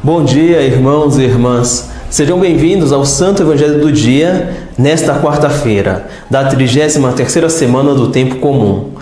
Bom dia, irmãos e irmãs. Sejam bem-vindos ao Santo Evangelho do Dia, nesta quarta-feira, da 33ª semana do Tempo Comum.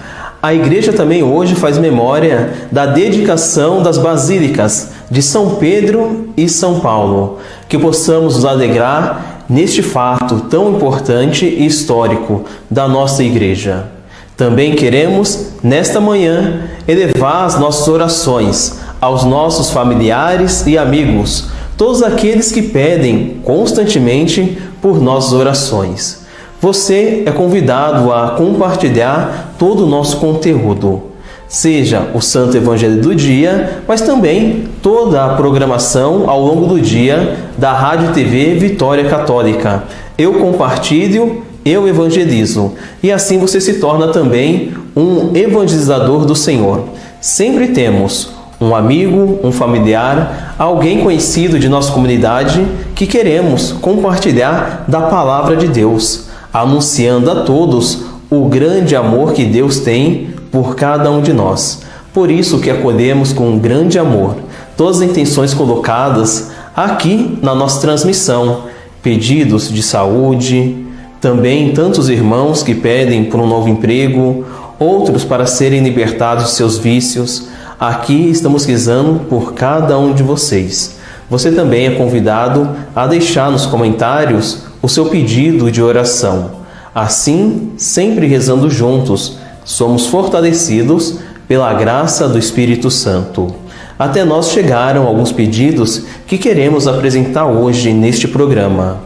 A Igreja também hoje faz memória da dedicação das basílicas de São Pedro e São Paulo. Que possamos nos alegrar neste fato tão importante e histórico da nossa Igreja. Também queremos, nesta manhã, elevar as nossas orações aos nossos familiares e amigos, todos aqueles que pedem constantemente por nossas orações. Você é convidado a compartilhar todo o nosso conteúdo, seja o Santo Evangelho do Dia, mas também toda a programação ao longo do dia da Rádio e TV Vitória Católica. Eu compartilho, eu evangelizo, e assim você se torna também um evangelizador do Senhor. Sempre temos um amigo, um familiar, alguém conhecido de nossa comunidade que queremos compartilhar da Palavra de Deus, anunciando a todos o grande amor que Deus tem por cada um de nós. Por isso que acolhemos com um grande amor todas as intenções colocadas aqui na nossa transmissão, pedidos de saúde, também tantos irmãos que pedem por um novo emprego, outros para serem libertados de seus vícios. Aqui estamos rezando por cada um de vocês. Você também é convidado a deixar nos comentários o seu pedido de oração. Assim, sempre rezando juntos, somos fortalecidos pela graça do Espírito Santo. Até nós chegaram alguns pedidos que queremos apresentar hoje neste programa.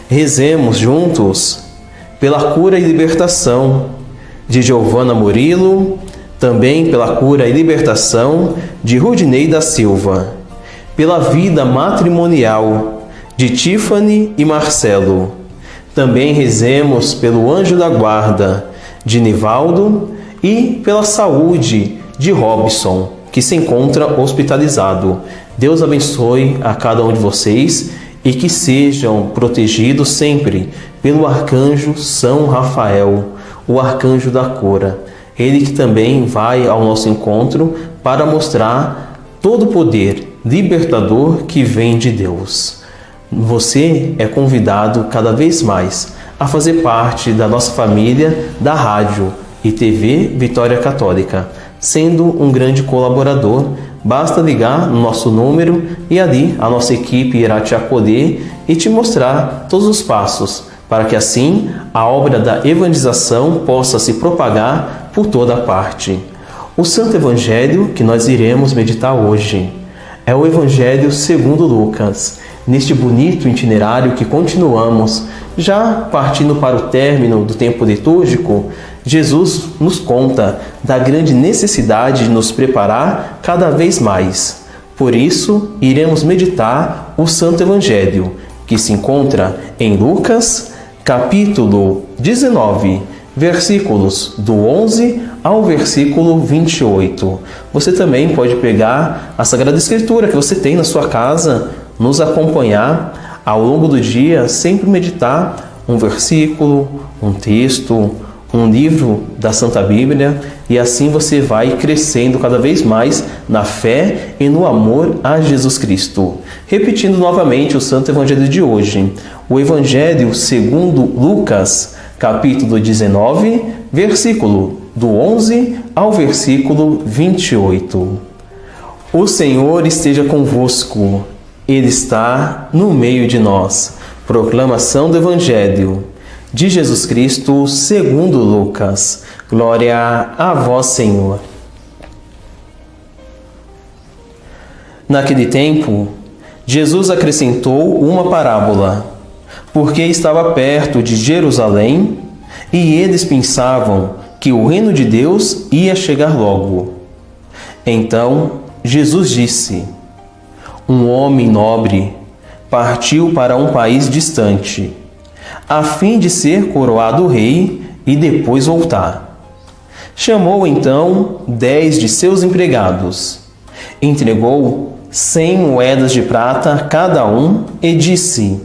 Rezemos juntos pela cura e libertação de Giovana Murilo, também pela cura e libertação de Rudinei da Silva, pela vida matrimonial de Tiffany e Marcelo. Também rezemos pelo anjo da guarda de Nivaldo e pela saúde de Robson, que se encontra hospitalizado. Deus abençoe a cada um de vocês e que sejam protegidos sempre pelo arcanjo São Rafael, o arcanjo da cura. Ele que também vai ao nosso encontro para mostrar todo o poder libertador que vem de Deus. Você é convidado cada vez mais a fazer parte da nossa família da Rádio e TV Vitória Católica. Sendo um grande colaborador, basta ligar no nosso número e ali a nossa equipe irá te acolher e te mostrar todos os passos, para que assim a obra da evangelização possa se propagar por toda parte. O Santo Evangelho que nós iremos meditar hoje é o Evangelho segundo Lucas. Neste bonito itinerário que continuamos, já partindo para o término do tempo litúrgico, Jesus nos conta da grande necessidade de nos preparar cada vez mais. Por isso, iremos meditar o Santo Evangelho, que se encontra em Lucas, capítulo 19, versículos do 11 ao versículo 28. Você também pode pegar a Sagrada Escritura que você tem na sua casa, nos acompanhar ao longo do dia, sempre meditar um versículo, um texto, um livro da Santa Bíblia, e assim você vai crescendo cada vez mais na fé e no amor a Jesus Cristo. Repetindo novamente o Santo Evangelho de hoje, o Evangelho segundo Lucas, capítulo 19, versículo do 11 ao versículo 28. O Senhor esteja convosco, Ele está no meio de nós. Proclamação do Evangelho de Jesus Cristo segundo Lucas. Glória a vós, Senhor. Naquele tempo, Jesus acrescentou uma parábola, porque estava perto de Jerusalém e eles pensavam que o reino de Deus ia chegar logo. Então Jesus disse: um homem nobre partiu para um país distante, a fim de ser coroado rei e depois voltar. Chamou então 10 de seus empregados, entregou 100 moedas de prata a cada um e disse: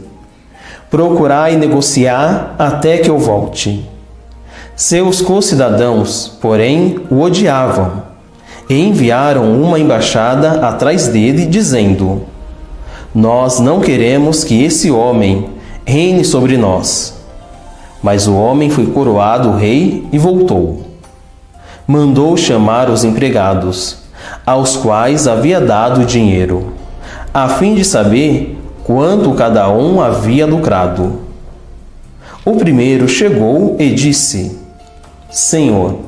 procurai negociar até que eu volte. Seus concidadãos, porém, o odiavam e enviaram uma embaixada atrás dele, dizendo: Nós não queremos que esse homem reine sobre nós. Mas o homem foi coroado rei e voltou. Mandou chamar os empregados, aos quais havia dado dinheiro, a fim de saber quanto cada um havia lucrado. O primeiro chegou e disse: Senhor,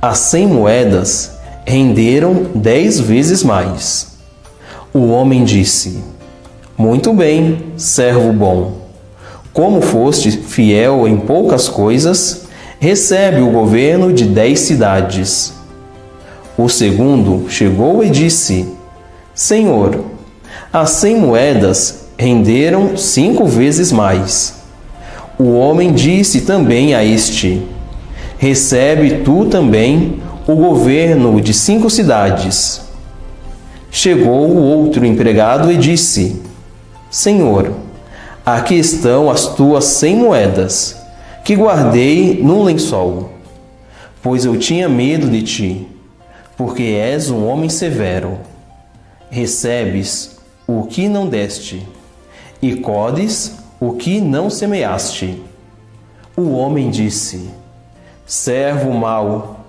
as 100 moedas renderam 10 vezes mais. O homem disse: Muito bem, servo bom. Como foste fiel em poucas coisas, recebe o governo de 10 cidades. O segundo chegou e disse: Senhor, as 100 moedas renderam 5 vezes mais. O homem disse também a este: Recebe tu também o governo de 5 cidades. Chegou o outro empregado e disse: Senhor, aqui estão as tuas 100 moedas, que guardei num lençol, pois eu tinha medo de ti, porque és um homem severo. Recebes o que não deste, e colhes o que não semeaste. O homem disse: Servo mau,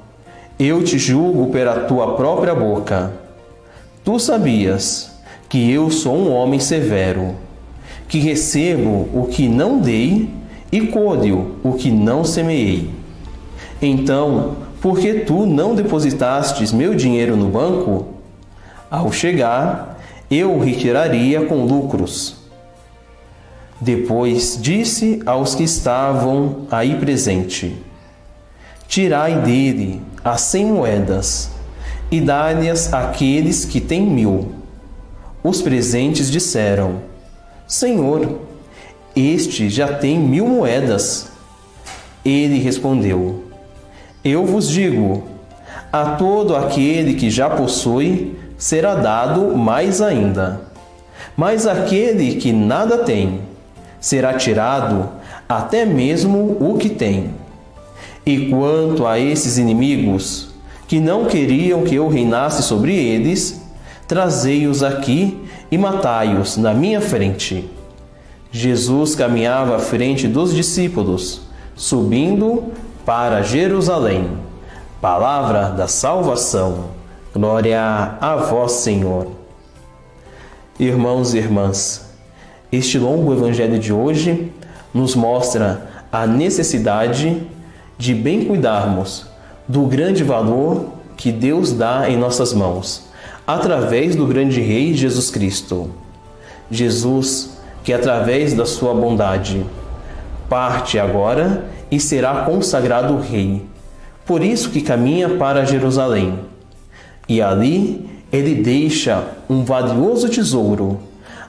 eu te julgo pela tua própria boca. Tu sabias que eu sou um homem severo, que recebo o que não dei e colho o que não semeei. Então, por que tu não depositastes meu dinheiro no banco? Ao chegar, eu o retiraria com lucros. Depois disse aos que estavam aí presente: Tirai dele as 100 moedas e dai-lhes àqueles que têm 1000. Os presentes disseram: Senhor, este já tem 1000 moedas. Ele respondeu: Eu vos digo, a todo aquele que já possui será dado mais ainda. Mas aquele que nada tem, será tirado até mesmo o que tem. E quanto a esses inimigos, que não queriam que eu reinasse sobre eles, trazei-os aqui e matai-os na minha frente. Jesus caminhava à frente dos discípulos, subindo para Jerusalém. Palavra da salvação. Glória a vós, Senhor. Irmãos e irmãs, este longo evangelho de hoje nos mostra a necessidade de bem cuidarmos do grande valor que Deus dá em nossas mãos, através do grande Rei Jesus Cristo. Jesus, que através da sua bondade, parte agora e será consagrado Rei. Por isso que caminha para Jerusalém. E ali ele deixa um valioso tesouro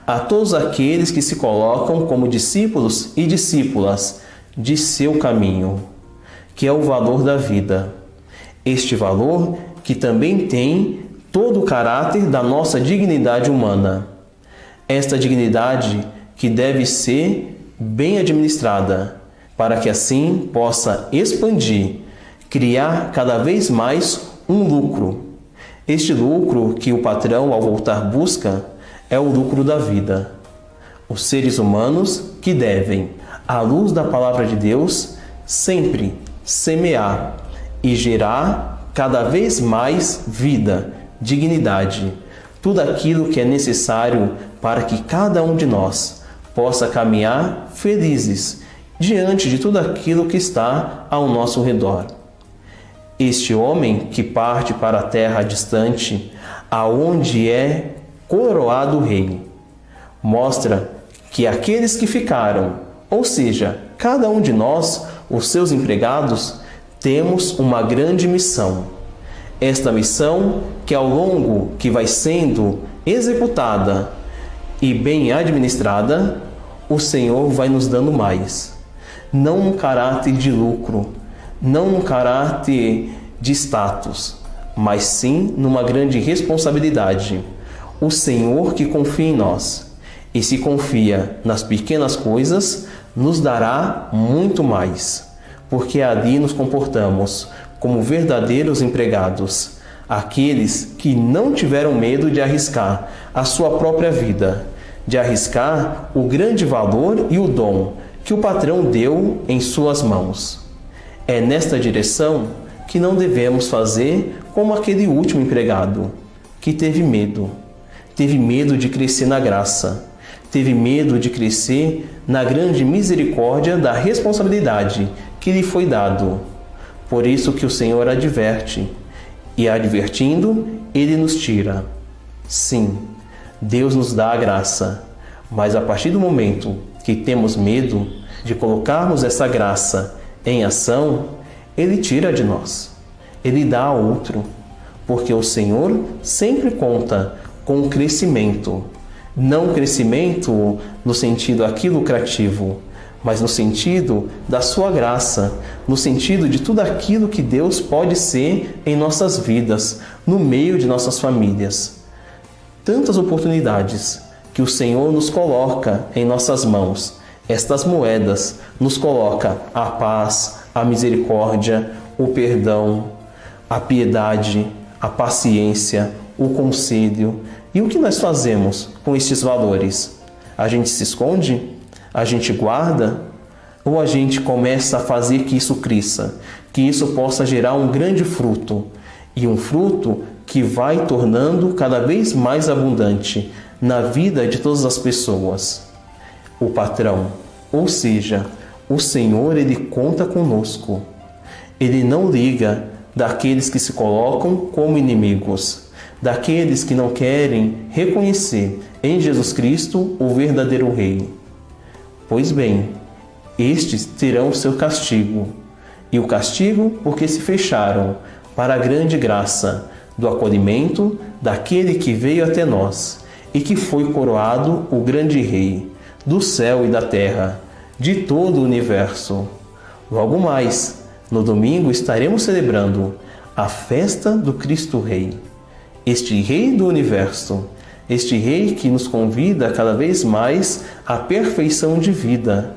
a todos aqueles que se colocam como discípulos e discípulas de seu caminho, que é o valor da vida. Este valor que também tem todo o caráter da nossa dignidade humana. Esta dignidade que deve ser bem administrada, para que assim possa expandir, criar cada vez mais um lucro. Este lucro que o patrão, ao voltar, busca é o lucro da vida. Os seres humanos que devem, à luz da palavra de Deus, sempre semear e gerar cada vez mais vida, dignidade, tudo aquilo que é necessário para que cada um de nós possa caminhar felizes diante de tudo aquilo que está ao nosso redor. Este homem que parte para a terra distante, aonde é coroado rei, mostra que aqueles que ficaram, ou seja, cada um de nós, os seus empregados, temos uma grande missão. Esta missão que ao longo que vai sendo executada e bem administrada, o Senhor vai nos dando mais. Não um caráter de lucro, não um caráter de status, mas sim numa grande responsabilidade. O Senhor que confia em nós, e se confia nas pequenas coisas, nos dará muito mais, porque ali nos comportamos como verdadeiros empregados, aqueles que não tiveram medo de arriscar a sua própria vida, de arriscar o grande valor e o dom que o patrão deu em suas mãos. É nesta direção que não devemos fazer como aquele último empregado, que teve medo de crescer na graça, teve medo de crescer na grande misericórdia da responsabilidade que lhe foi dado. Por isso que o Senhor adverte, e advertindo, Ele nos tira. Sim, Deus nos dá a graça, mas a partir do momento que temos medo de colocarmos essa graça em ação, Ele tira de nós, Ele dá a outro, porque o Senhor sempre conta com o crescimento, não crescimento no sentido aqui lucrativo, mas no sentido da sua graça, no sentido de tudo aquilo que Deus pode ser em nossas vidas, no meio de nossas famílias. Tantas oportunidades que o Senhor nos coloca em nossas mãos. Estas moedas nos coloca a paz, a misericórdia, o perdão, a piedade, a paciência, o conselho. E o que nós fazemos com estes valores? A gente se esconde? A gente guarda? Ou a gente começa a fazer que isso cresça, que isso possa gerar um grande fruto, e um fruto que vai tornando cada vez mais abundante na vida de todas as pessoas? O patrão, ou seja, o Senhor, Ele conta conosco. Ele não liga daqueles que se colocam como inimigos, daqueles que não querem reconhecer em Jesus Cristo o verdadeiro Rei. Pois bem, estes terão o seu castigo, e o castigo porque se fecharam para a grande graça do acolhimento daquele que veio até nós e que foi coroado o grande Rei do céu e da terra, de todo o universo. Logo mais, no domingo, estaremos celebrando a festa do Cristo Rei, este Rei do universo, este Rei que nos convida cada vez mais à perfeição de vida,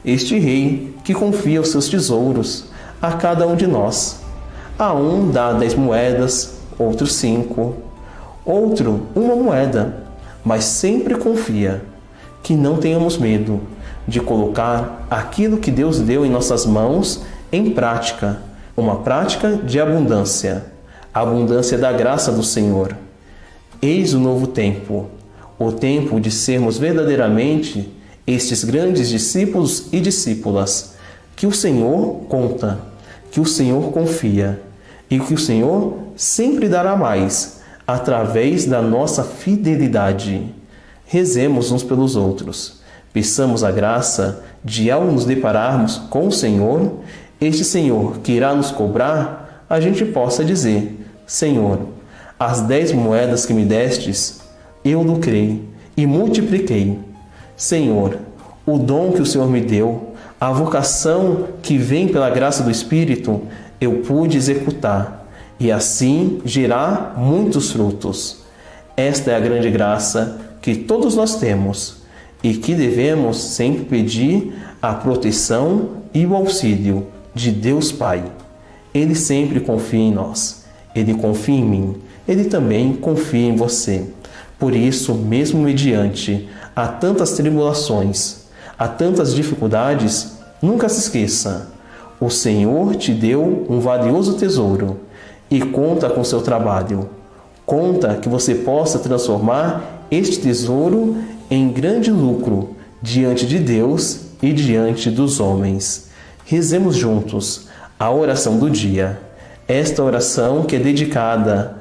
este Rei que confia os seus tesouros a cada um de nós. A um dá 10 moedas, outro 5, outro 1 moeda, mas sempre confia. Que não tenhamos medo de colocar aquilo que Deus deu em nossas mãos em prática, uma prática de abundância, a abundância da graça do Senhor. Eis o novo tempo, o tempo de sermos verdadeiramente estes grandes discípulos e discípulas que o Senhor conta, que o Senhor confia e que o Senhor sempre dará mais através da nossa fidelidade. Rezemos uns pelos outros. Peçamos a graça de, ao nos depararmos com o Senhor, este Senhor que irá nos cobrar, a gente possa dizer: Senhor, as 10 moedas que me destes, eu lucrei e multipliquei. Senhor, o dom que o Senhor me deu, a vocação que vem pela graça do Espírito, eu pude executar e assim gerar muitos frutos. Esta é a grande graça que todos nós temos e que devemos sempre pedir a proteção e o auxílio de Deus Pai. Ele sempre confia em nós, Ele confia em mim, Ele também confia em você. Por isso, mesmo mediante a tantas tribulações, a tantas dificuldades, nunca se esqueça, o Senhor te deu um valioso tesouro e conta com seu trabalho. Conta que você possa transformar este tesouro em grande lucro diante de Deus e diante dos homens. Rezemos juntos a oração do dia. Esta oração que é dedicada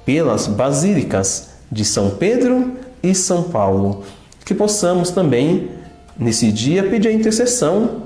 pelas basílicas de São Pedro e São Paulo. Que possamos também, nesse dia, pedir a intercessão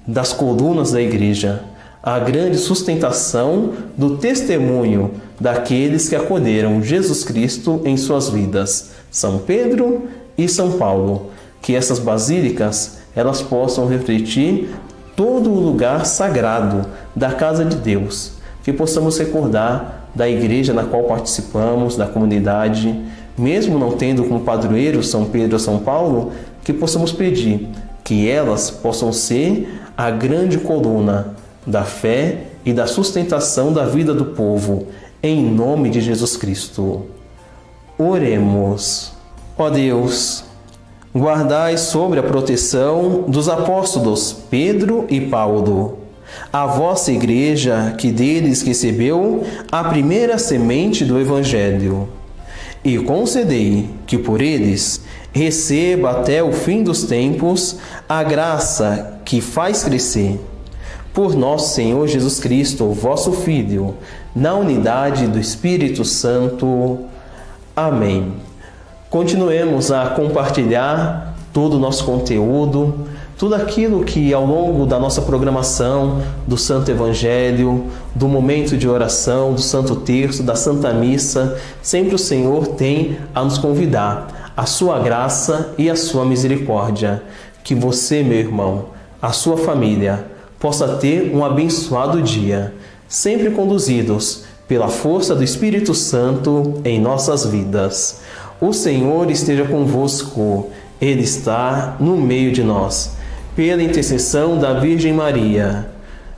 das colunas da Igreja, a grande sustentação do testemunho daqueles que acolheram Jesus Cristo em suas vidas, São Pedro e São Paulo. Que essas basílicas elas possam refletir todo o lugar sagrado da casa de Deus, que possamos recordar da igreja na qual participamos, da comunidade, mesmo não tendo como padroeiro São Pedro ou São Paulo, que possamos pedir que elas possam ser a grande coluna da fé e da sustentação da vida do povo em nome de Jesus Cristo. Oremos. Ó Deus, guardai sobre a proteção dos apóstolos Pedro e Paulo a vossa Igreja, que deles recebeu a primeira semente do Evangelho, e concedei que por eles receba até o fim dos tempos a graça que faz crescer. Por nosso Senhor Jesus Cristo, vosso Filho, na unidade do Espírito Santo. Amém. Continuemos a compartilhar todo o nosso conteúdo, tudo aquilo que ao longo da nossa programação, do Santo Evangelho, do momento de oração, do Santo Terço, da Santa Missa, sempre o Senhor tem a nos convidar, a sua graça e a sua misericórdia. Que você, meu irmão, a sua família, possa ter um abençoado dia, sempre conduzidos pela força do Espírito Santo em nossas vidas. O Senhor esteja convosco, Ele está no meio de nós. Pela intercessão da Virgem Maria,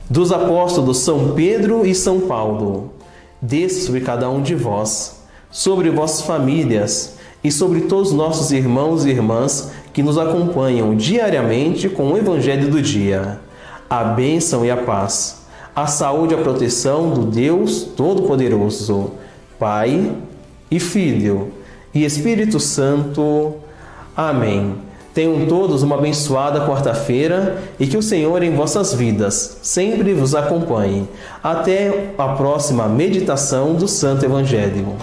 dos apóstolos São Pedro e São Paulo, desça sobre cada um de vós, sobre vossas famílias e sobre todos os nossos irmãos e irmãs que nos acompanham diariamente com o Evangelho do dia. A bênção e a paz, a saúde e a proteção do Deus Todo-Poderoso, Pai e Filho e Espírito Santo. Amém. Tenham todos uma abençoada quarta-feira e que o Senhor em vossas vidas sempre vos acompanhe. Até a próxima meditação do Santo Evangelho.